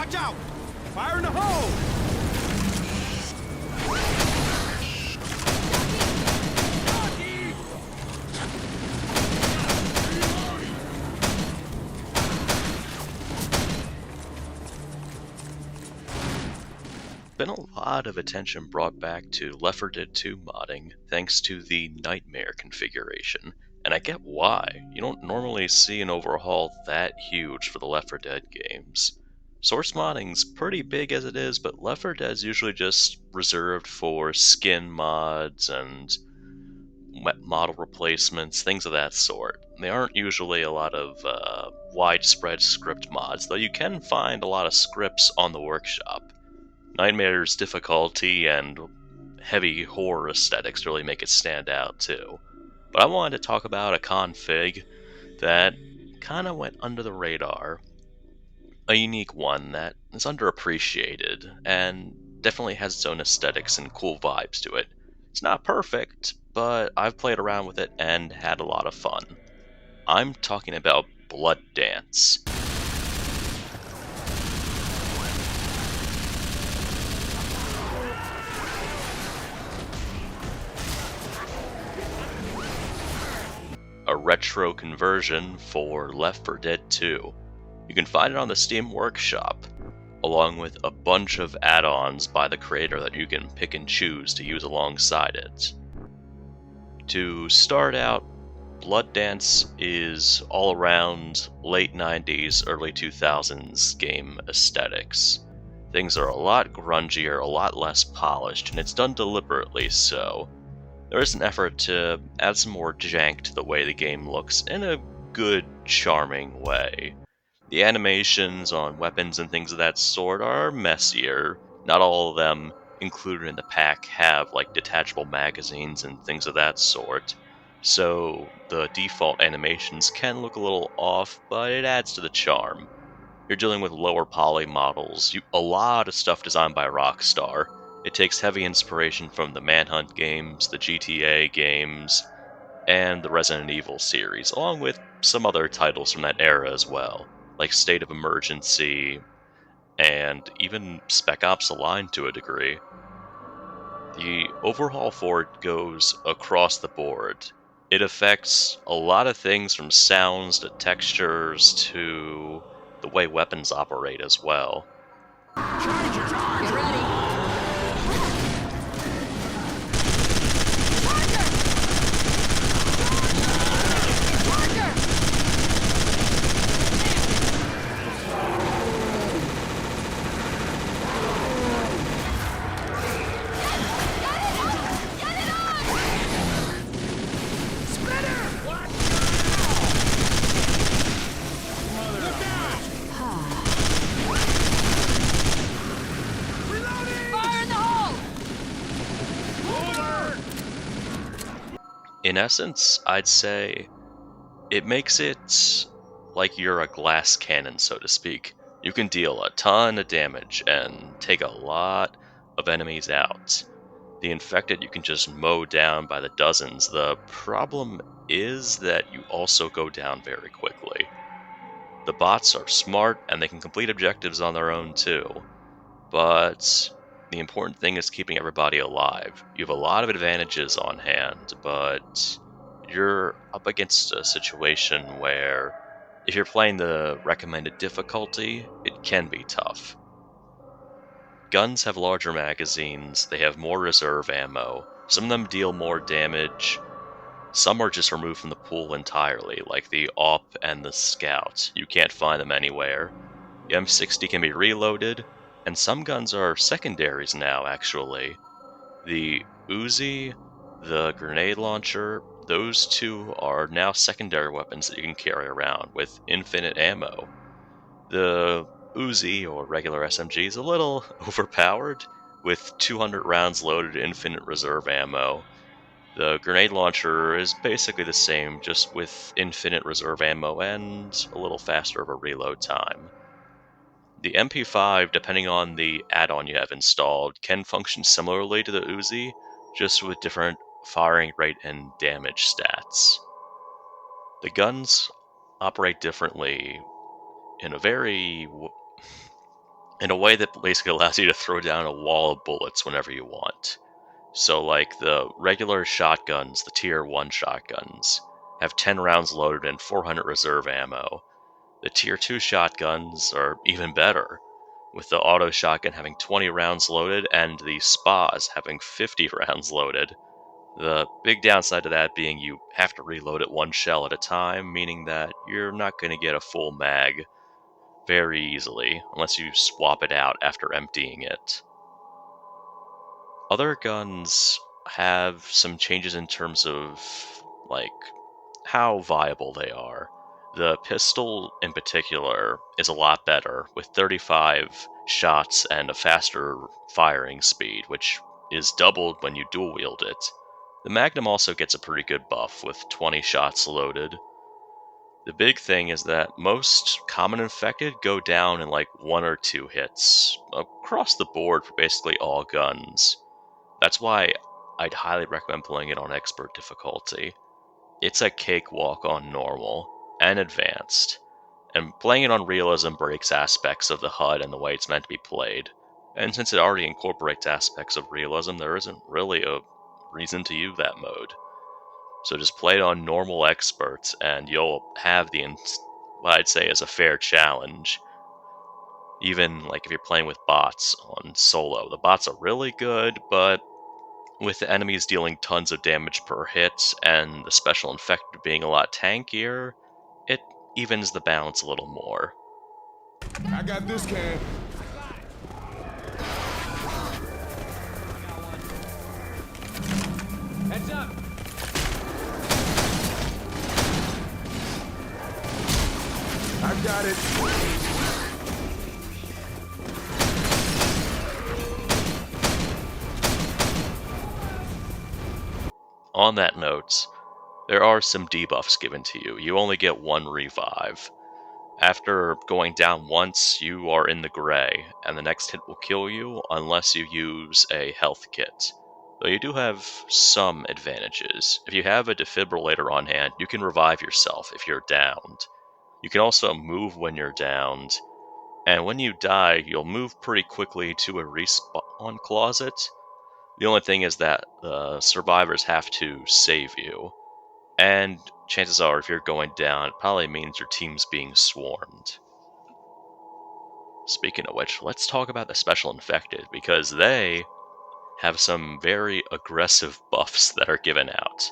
Watch out! Fire in the hole! Jockey! Been a lot of attention brought back to Left 4 Dead 2 modding thanks to the Nightmare configuration, and I get why. You don't normally see an overhaul that huge for the Left 4 Dead games. Source modding's pretty big as it is, but Left 4 Dead's usually just reserved for skin mods and model replacements, things of that sort. They aren't usually a lot of widespread script mods, though you can find a lot of scripts on the workshop. Nightmare's difficulty and heavy horror aesthetics really make it stand out too. But I wanted to talk about a config that kind of went under the radar. A unique one that is underappreciated and definitely has its own aesthetics and cool vibes to it. It's not perfect, but I've played around with it and had a lot of fun. I'm talking about BLOODDANCE. A retro conversion for Left 4 Dead 2. You can find it on the Steam Workshop, along with a bunch of add-ons by the creator that you can pick and choose to use alongside it. To start out, BLOODDANCE is all around late 90s, early 2000s game aesthetics. Things are a lot grungier, a lot less polished, and it's done deliberately so. There is an effort to add some more jank to the way the game looks in a good, charming way. The animations on weapons and things of that sort are messier. Not all of them included in the pack have like detachable magazines and things of that sort. So the default animations can look a little off, but it adds to the charm. You're dealing with lower poly models, a lot of stuff designed by Rockstar. It takes heavy inspiration from the Manhunt games, the GTA games, and the Resident Evil series, along with some other titles from that era as well, like State of Emergency, and even Spec Ops: Aligned to a degree. The overhaul for it goes across the board. It affects a lot of things from sounds to textures to the way weapons operate as well. Get ready. In essence, I'd say it makes it like you're a glass cannon, so to speak. You can deal a ton of damage and take a lot of enemies out. The infected you can just mow down by the dozens. The problem is that you also go down very quickly. The bots are smart and they can complete objectives on their own too. But the important thing is keeping everybody alive. You have a lot of advantages on hand, but you're up against a situation where if you're playing the recommended difficulty, it can be tough. Guns have larger magazines, they have more reserve ammo, some of them deal more damage, some are just removed from the pool entirely, like the AWP and the Scout. You can't find them anywhere. The M60 can be reloaded, and some guns are secondaries now, actually. The Uzi, the grenade launcher, those two are now secondary weapons that you can carry around with infinite ammo. The Uzi, or regular SMG, is a little overpowered, with 200 rounds loaded infinite reserve ammo. The grenade launcher is basically the same, just with infinite reserve ammo and a little faster of a reload time. The MP5, depending on the add-on you have installed, can function similarly to the Uzi, just with different firing rate and damage stats. The guns operate differently in a very in a way that basically allows you to throw down a wall of bullets whenever you want. So, like, the regular shotguns, the tier 1 shotguns, have 10 rounds loaded and 400 reserve ammo. The tier 2 shotguns are even better, with the auto shotgun having 20 rounds loaded and the spas having 50 rounds loaded. The big downside to that being you have to reload it one shell at a time, meaning that you're not going to get a full mag very easily unless you swap it out after emptying it. Other guns have some changes in terms of, like, how viable they are. The pistol, in particular, is a lot better, with 35 shots and a faster firing speed, which is doubled when you dual wield it. The Magnum also gets a pretty good buff, with 20 shots loaded. The big thing is that most common infected go down in like 1 or 2 hits, across the board for basically all guns. That's why I'd highly recommend playing it on expert difficulty. It's a cakewalk on normal and advanced, and playing it on realism breaks aspects of the HUD and the way it's meant to be played. And since it already incorporates aspects of realism, there isn't really a reason to use that mode. So just play it on normal experts, and you'll have what I'd say is a fair challenge. Even like if you're playing with bots on solo, the bots are really good, but with the enemies dealing tons of damage per hit and the special infected being a lot tankier, it evens the balance a little more. I got this can. Heads up. I've got it. On that note, there are some debuffs given to you. You only get 1 revive. After going down once, you are in the gray, and the next hit will kill you unless you use a health kit. Though you do have some advantages. If you have a defibrillator on hand, you can revive yourself if you're downed. You can also move when you're downed, and when you die, you'll move pretty quickly to a respawn closet. The only thing is that the survivors have to save you, and chances are if you're going down, it probably means your team's being swarmed. Speaking of which, let's talk about the special infected, because they have some very aggressive buffs that are given out.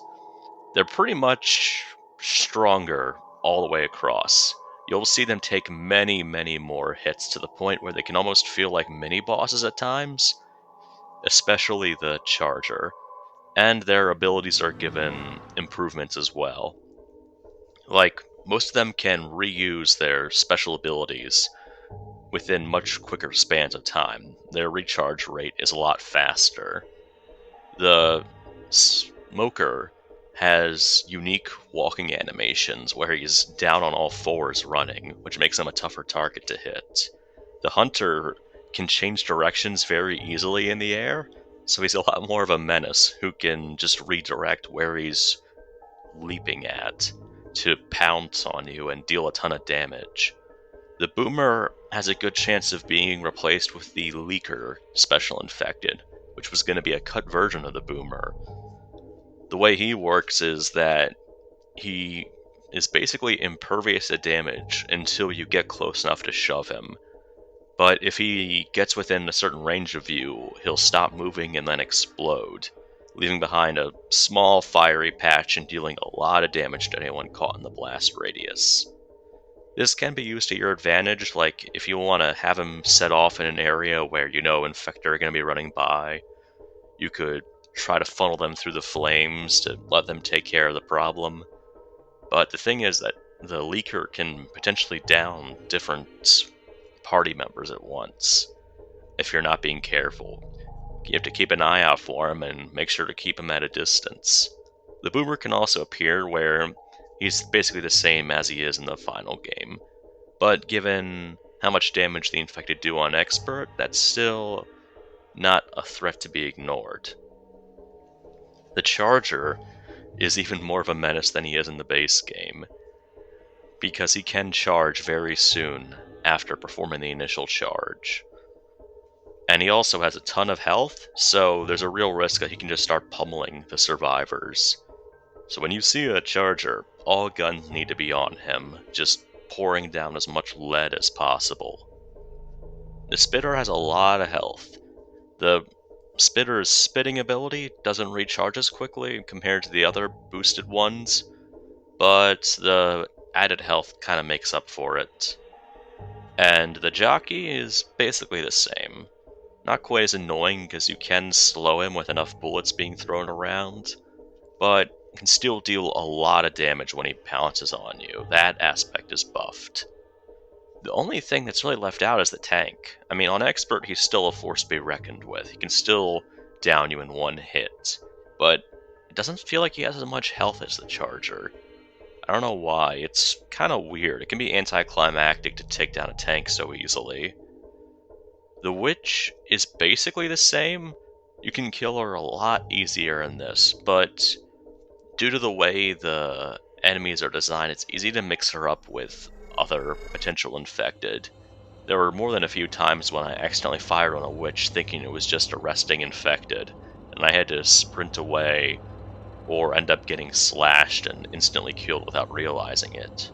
They're pretty much stronger all the way across. You'll see them take many, many more hits to the point where they can almost feel like mini-bosses at times, especially the Charger, and their abilities are given improvements as well. Like, most of them can reuse their special abilities within much quicker spans of time. Their recharge rate is a lot faster. The Smoker has unique walking animations where he's down on all fours running, which makes him a tougher target to hit. The Hunter can change directions very easily in the air, so he's a lot more of a menace who can just redirect where he's leaping at to pounce on you and deal a ton of damage. The Boomer has a good chance of being replaced with the Leaker Special Infected, which was going to be a cut version of the Boomer. The way he works is that he is basically impervious to damage until you get close enough to shove him. But if he gets within a certain range of you, he'll stop moving and then explode, leaving behind a small fiery patch and dealing a lot of damage to anyone caught in the blast radius. This can be used to your advantage, like if you want to have him set off in an area where you know Infector are going to be running by, you could try to funnel them through the flames to let them take care of the problem. But the thing is that the Leaker can potentially down different party members at once if you're not being careful. You have to keep an eye out for him and make sure to keep him at a distance. The Boomer can also appear where he's basically the same as he is in the final game, but given how much damage the Infected do on Expert, that's still not a threat to be ignored. The Charger is even more of a menace than he is in the base game, because he can charge very soon after performing the initial charge. And he also has a ton of health, so there's a real risk that he can just start pummeling the survivors. So when you see a charger, all guns need to be on him, just pouring down as much lead as possible. The spitter has a lot of health. The spitter's spitting ability doesn't recharge as quickly compared to the other boosted ones, but the added health kind of makes up for it. And the Jockey is basically the same. Not quite as annoying because you can slow him with enough bullets being thrown around, but can still deal a lot of damage when he pounces on you. That aspect is buffed. The only thing that's really left out is the tank. I mean, on Expert, he's still a force to be reckoned with. He can still down you in one hit, but it doesn't feel like he has as much health as the Charger. I don't know why, it's kind of weird. It can be anticlimactic to take down a tank so easily. The Witch is basically the same. You can kill her a lot easier in this, but due to the way the enemies are designed, it's easy to mix her up with other potential infected. There were more than a few times when I accidentally fired on a witch thinking it was just a resting infected, and I had to sprint away or end up getting slashed and instantly killed without realizing it.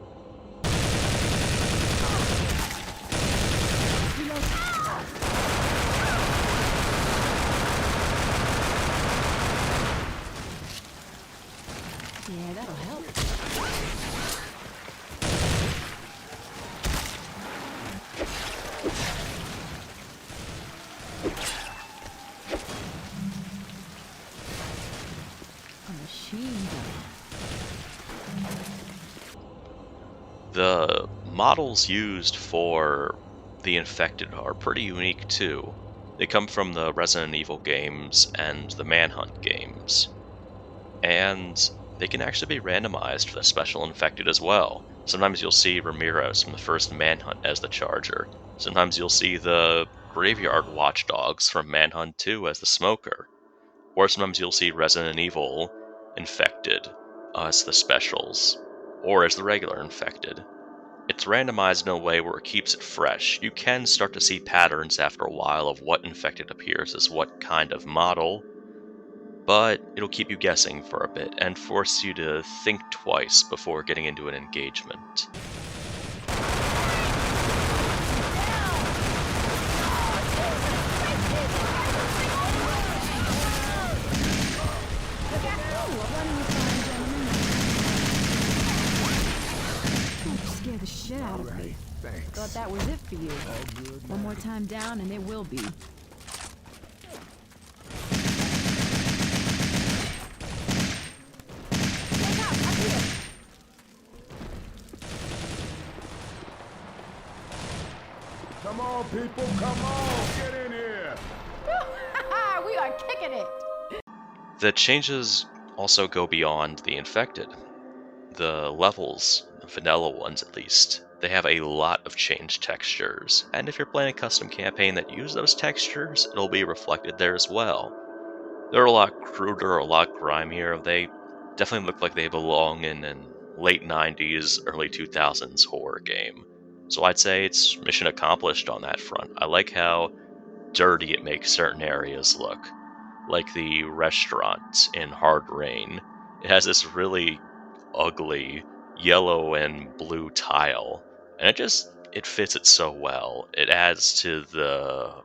Yeah, that'll help. A machine gun. The models used for the infected are pretty unique too. They come from the Resident Evil games and the Manhunt games. And they can actually be randomized for the special infected as well. Sometimes you'll see Ramirez from the first Manhunt as the Charger. Sometimes you'll see the Graveyard Watchdogs from Manhunt 2 as the Smoker. Or sometimes you'll see Resident Evil infected as the specials, or as the regular infected. It's randomized in a way where it keeps it fresh. You can start to see patterns after a while of what infected appears as what kind of model, but it'll keep you guessing for a bit and force you to think twice before getting into an engagement. Scare the shit out of me. Thanks. Thought that was it for you. One more time down and it will be. Come on, people, come on, get in here. We are kicking it. The changes also go beyond the infected. The levels, the vanilla ones at least, they have a lot of changed textures, and if you're playing a custom campaign that uses those textures, it'll be reflected there as well. They're a lot cruder, a lot grimier. They definitely look like they belong in an late 90s, early 2000s horror game. So I'd say it's mission accomplished on that front. I like how dirty it makes certain areas look. Like the restaurant in Hard Rain. It has this really ugly yellow and blue tile, and it fits it so well. It adds to the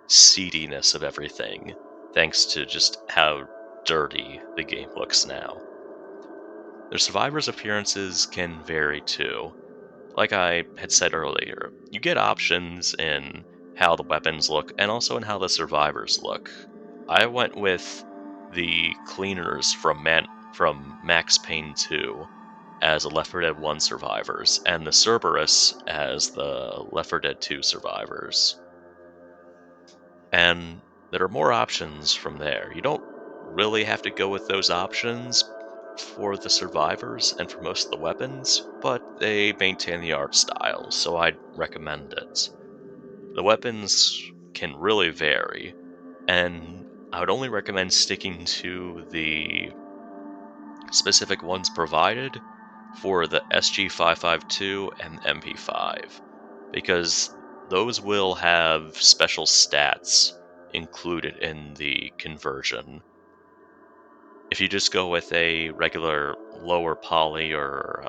seediness of everything, thanks to just how dirty the game looks now. The survivors' appearances can vary too. Like I had said earlier, you get options in how the weapons look and also in how the survivors look. I went with the cleaners from Max Payne 2 as the Left 4 Dead 1 survivors, and the Cerberus as the Left 4 Dead 2 survivors. And there are more options from there. You don't really have to go with those options for the survivors and for most of the weapons, but they maintain the art style, so I'd recommend it. The weapons can really vary, and I would only recommend sticking to the specific ones provided for the SG552 and MP5, because those will have special stats included in the conversion. If you just go with a regular lower poly or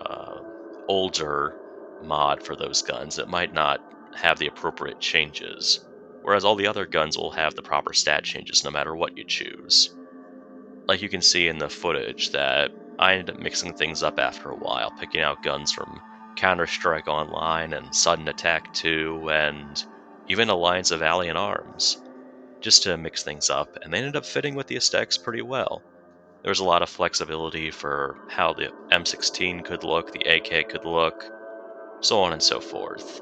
older mod for those guns, it might not have the appropriate changes, whereas all the other guns will have the proper stat changes no matter what you choose. Like you can see in the footage that I ended up mixing things up after a while, picking out guns from Counter-Strike Online and Sudden Attack 2 and even Alliance of Valiant Arms, just to mix things up, and they ended up fitting with the aesthetics pretty well. There was a lot of flexibility for how the M16 could look, the AK could look, so on and so forth.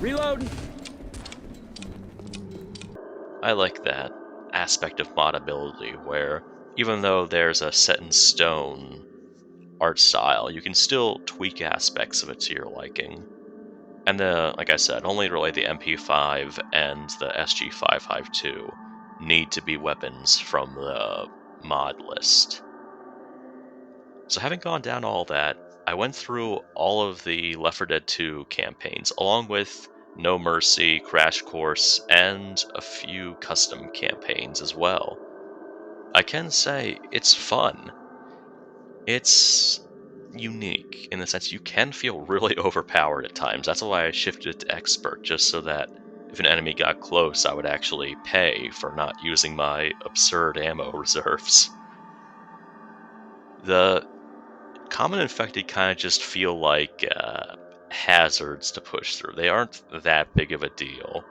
Reloading. I like that aspect of modability where even though there's a set in stone art style, you can still tweak aspects of it to your liking. And like I said, only really the MP5 and the SG552 need to be weapons from the mod list. So having gone down all that, I went through all of the Left 4 Dead 2 campaigns, along with No Mercy, Crash Course, and a few custom campaigns as well. I can say it's fun. It's unique in the sense you can feel really overpowered at times. That's why I shifted it to Expert, just so that if an enemy got close, I would actually pay for not using my absurd ammo reserves. The common infected kind of just feel like hazards to push through. They aren't that big of a deal.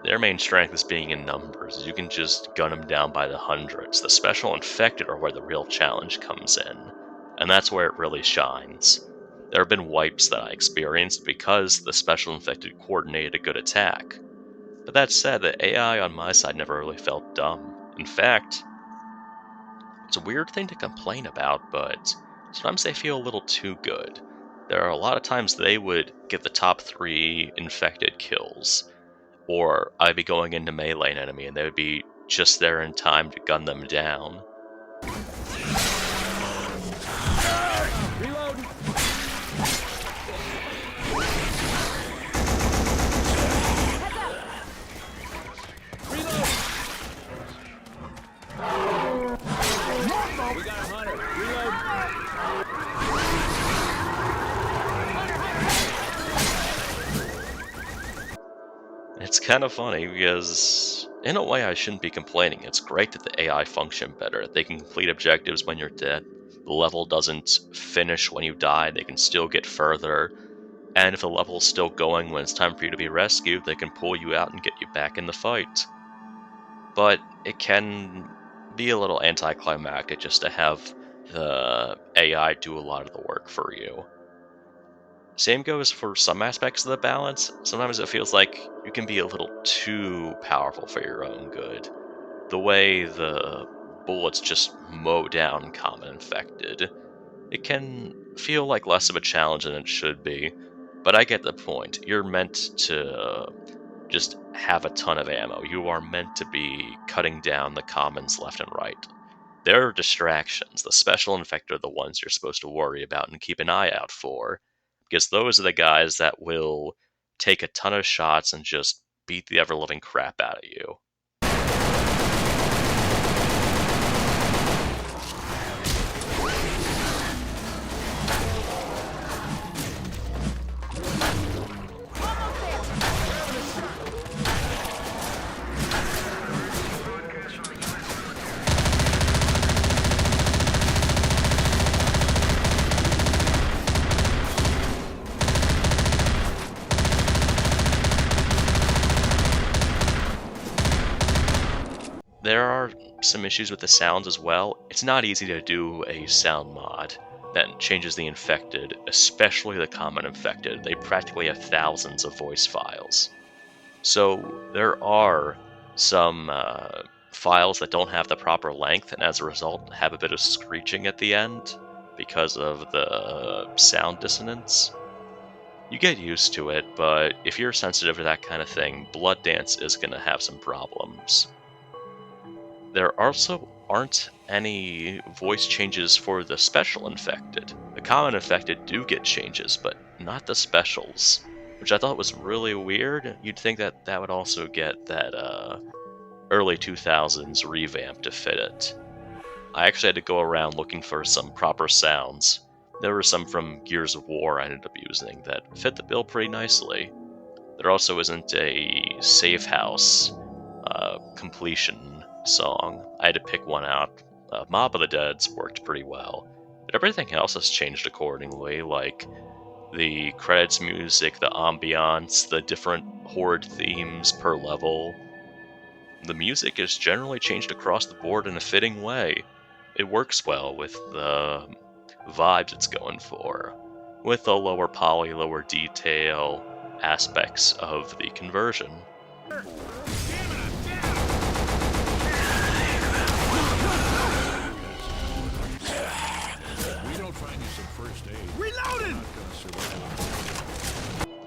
Their main strength is being in numbers. You can just gun them down by the hundreds. The special infected are where the real challenge comes in, and that's where it really shines. There have been wipes that I experienced because the special infected coordinated a good attack. But that said, the AI on my side never really felt dumb. In fact, it's a weird thing to complain about, but sometimes they feel a little too good. There are a lot of times they would get the top 3 infected kills, or I'd be going into melee an enemy and they would be just there in time to gun them down. Reloading. We got a hunter. It's kind of funny because, in a way, I shouldn't be complaining. It's great that the AI function better. They can complete objectives when you're dead. The level doesn't finish when you die, they can still get further. And if the level's still going when it's time for you to be rescued, they can pull you out and get you back in the fight. But it can be a little anticlimactic just to have the AI do a lot of the work for you. Same goes for some aspects of the balance. Sometimes it feels like you can be a little too powerful for your own good. The way the bullets just mow down common infected, it can feel like less of a challenge than it should be. But I get the point. You're meant to just have a ton of ammo. You are meant to be cutting down the commons left and right. There are distractions. The special infected are the ones you're supposed to worry about and keep an eye out for, because those are the guys that will take a ton of shots and just beat the ever-living crap out of you. There are some issues with the sounds as well. It's not easy to do a sound mod that changes the infected, especially the common infected. They practically have thousands of voice files. So there are some files that don't have the proper length, and as a result have a bit of screeching at the end because of the sound dissonance. You get used to it, but if you're sensitive to that kind of thing, BLOODDANCE is going to have some problems. There also aren't any voice changes for the special infected. The common infected do get changes, but not the specials, which I thought was really weird. You'd think that that would also get that early 2000s revamp to fit it. I actually had to go around looking for some proper sounds. There were some from Gears of War I ended up using that fit the bill pretty nicely. There also isn't a safe house completion song. I had to pick one out. Mob of the Dead's worked pretty well. But everything else has changed accordingly, like the credits music, the ambiance, the different horde themes per level. The music is generally changed across the board in a fitting way. It works well with the vibes it's going for, with the lower poly, lower detail aspects of the conversion.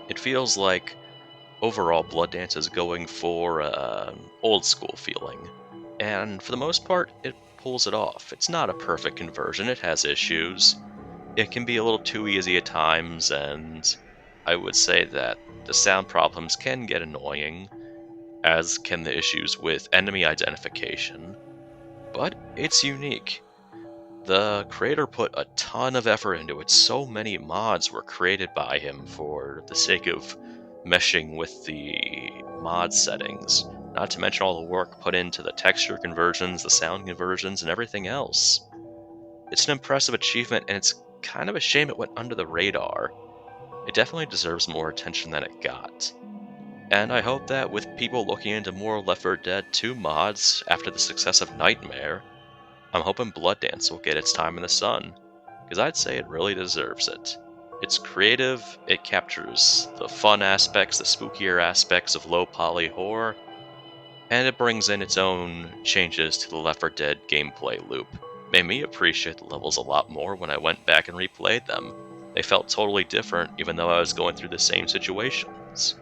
It feels like overall BLOODDANCE is going for an old school feeling, and for the most part it pulls it off. It's not a perfect conversion, it has issues. It can be a little too easy at times, and I would say that the sound problems can get annoying, as can the issues with enemy identification, but it's unique. The creator put a ton of effort into it. So many mods were created by him for the sake of meshing with the mod settings, not to mention all the work put into the texture conversions, the sound conversions, and everything else. It's an impressive achievement, and it's kind of a shame it went under the radar. It definitely deserves more attention than it got. And I hope that with people looking into more Left 4 Dead 2 mods after the success of Nightmare, I'm hoping BLOODDANCE will get its time in the sun, because I'd say it really deserves it. It's creative, it captures the fun aspects, the spookier aspects of low poly horror, and it brings in its own changes to the Left 4 Dead gameplay loop. Made me appreciate the levels a lot more when I went back and replayed them. They felt totally different, even though I was going through the same situations.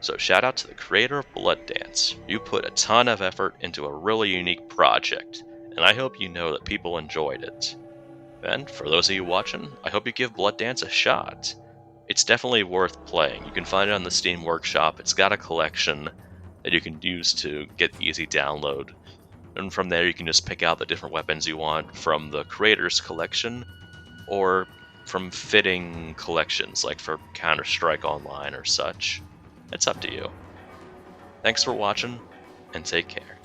So shout out to the creator of BLOODDANCE. You put a ton of effort into a really unique project, and I hope you know that people enjoyed it. And for those of you watching, I hope you give BLOODDANCE a shot. It's definitely worth playing. You can find it on the Steam Workshop. It's got a collection that you can use to get the easy download. And from there you can just pick out the different weapons you want from the creator's collection, or from fitting collections like for Counter-Strike Online or such. It's up to you. Thanks for watching, and take care.